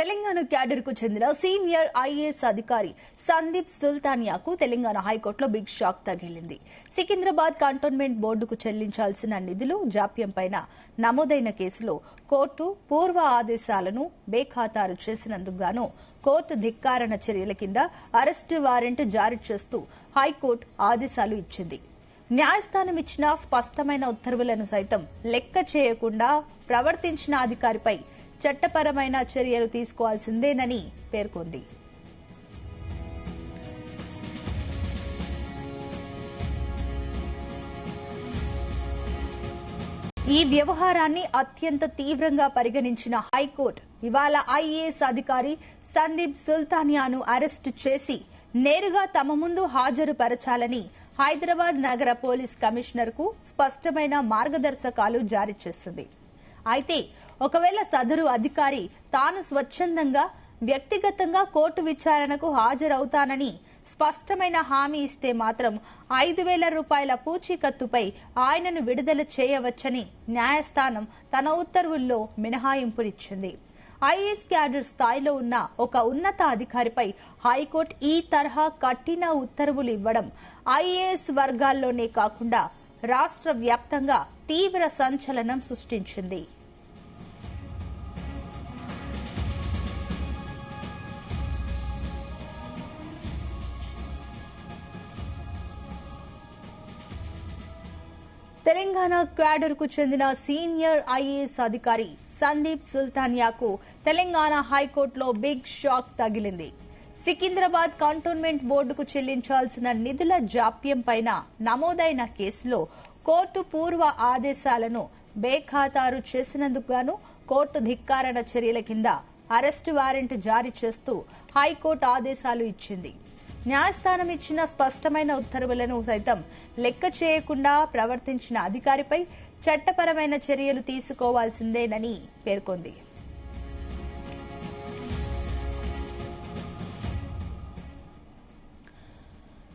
Telangana cadre కు చెందిన senior IAS అధికారి సందీప్ సుల్తానియాకు తెలంగాణ హైకోర్టులో బిగ్ షాక్ తగిలింది. సికింద్రాబాద్ కంటోన్మెంట్ బోర్డుకు చెల్లించాల్సిన నిధులు జాప్యంపై నమోదైన కేసులో కోర్టు పూర్వ ఆదేశాలను బేఖాతారు చేసినందుకు గాను కోర్టు ధిక్కారణ చర్యల కింద అరెస్టు వారెంట్ జారీ చేస్తూ హైకోర్టు ఆదేశాలు ఇచ్చింది. న్యాయస్థానం ఇచ్చిన స్పష్టమైన ఉత్తర్వులను సైతం లెక్క చేయకుండా ప్రవర్తించిన అధికారిపై చట్టపరమైన చర్యలు తీసుకోవాల్సిందేనని పేర్కొంది. ఈ వ్యవహారాన్ని అత్యంత తీవ్రంగా పరిగణించిన హైకోర్టు ఇవాళ ఐఏఎస్ అధికారి సందీప్ సుల్తానియాను అరెస్టు చేసి నేరుగా తమ ముందు హాజరుపరచాలని హైదరాబాద్ నగర పోలీస్ కమిషనర్ కు స్పష్టమైన మార్గదర్శకాలు జారీ చేసింది. అయితే ఒకవేళ సదరు అధికారి తాను స్వచ్ఛందంగా వ్యక్తిగతంగా కోర్టు విచారణకు హాజరవుతానని స్పష్టమైన హామీ ఇస్తే మాత్రం 5,000 రూపాయల పూచీకత్తుపై ఆయనను విడుదల చేయవచ్చని న్యాయస్థానం తన ఉత్తర్వుల్లో మినహాయింపునిచ్చింది. ఐఏఎస్ క్యాడర్ స్థాయిలో ఉన్న ఒక ఉన్నత అధికారిపై హైకోర్టు ఈ తరహా కఠిన ఉత్తర్వులు ఇవ్వడం ఐఏఎస్ వర్గాల్లోనే కాకుండా రాష్ట్ర వ్యాప్తంగా తీవ్ర సంచలనం సృష్టించింది. తెలంగాణ క్యాడర్ కు చెందిన సీనియర్ ఐఏఎస్ అధికారి సందీప్ సుల్తానియాకు తెలంగాణ హైకోర్టులో బిగ్ షాక్ తగిలింది. సికింద్రాబాద్ కంటోన్మెంట్ బోర్డుకు చెల్లించాల్సిన నిధుల జాప్యంపై నమోదైన కేసులో కోర్టు పూర్వ ఆదేశాలను బేఖాతారు చేసినందుకు గాను కోర్టు ధిక్కారణ చర్యల కింద అరెస్టు వారెంట్ జారీ చేస్తూ హైకోర్టు ఆదేశాలు ఇచ్చింది. న్యాయస్థానం ఇచ్చిన స్పష్టమైన ఉత్తర్వులను సైతం లెక్క చేయకుండా ప్రవర్తించిన అధికారిపై చట్టపరమైన చర్యలు తీసుకోవాల్సిందేనని పేర్కొంది.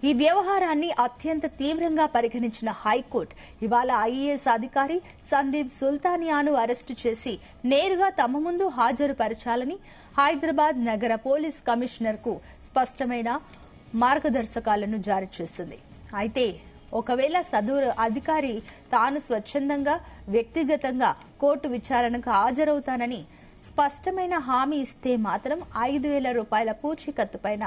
ఈ వ్యవహారాన్ని అత్యంత తీవ్రంగా పరిగణించిన హైకోర్టు ఇవాళ ఐఏఎస్ అధికారి సందీప్ సుల్తానియాను అరెస్టు చేసి నేరుగా తమ ముందు హాజరుపరచాలని హైదరాబాద్ నగర పోలీస్ కమిషనర్ కు స్పష్టమైన మార్గదర్శకాలను జారీ చేసింది. అయితే ఒకవేళ సదరు అధికారి తాను స్వచ్ఛందంగా వ్యక్తిగతంగా కోర్టు విచారణకు హాజరవుతానని స్పష్టమైన హామీ ఇస్తే మాత్రం 5,000 రూపాయల పూచీకత్తుపైన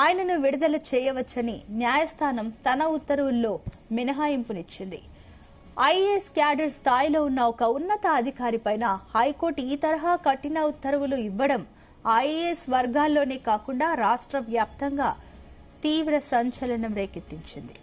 ఆయనను విడుదల చేయవచ్చని న్యాయస్థానం తన ఉత్తర్వుల్లో మినహాయింపునిచ్చింది. ఐఏఎస్ క్యాడర్ స్థాయిలో ఉన్న ఒక ఉన్నత అధికారిపైన హైకోర్టు ఈ తరహా కఠిన ఉత్తర్వులు ఇవ్వడం ఐఏఎస్ వర్గాల్లోనే కాకుండా రాష్ట్ర వ్యాప్తంగా తీవ్ర సంచలనం రేకెత్తించింది.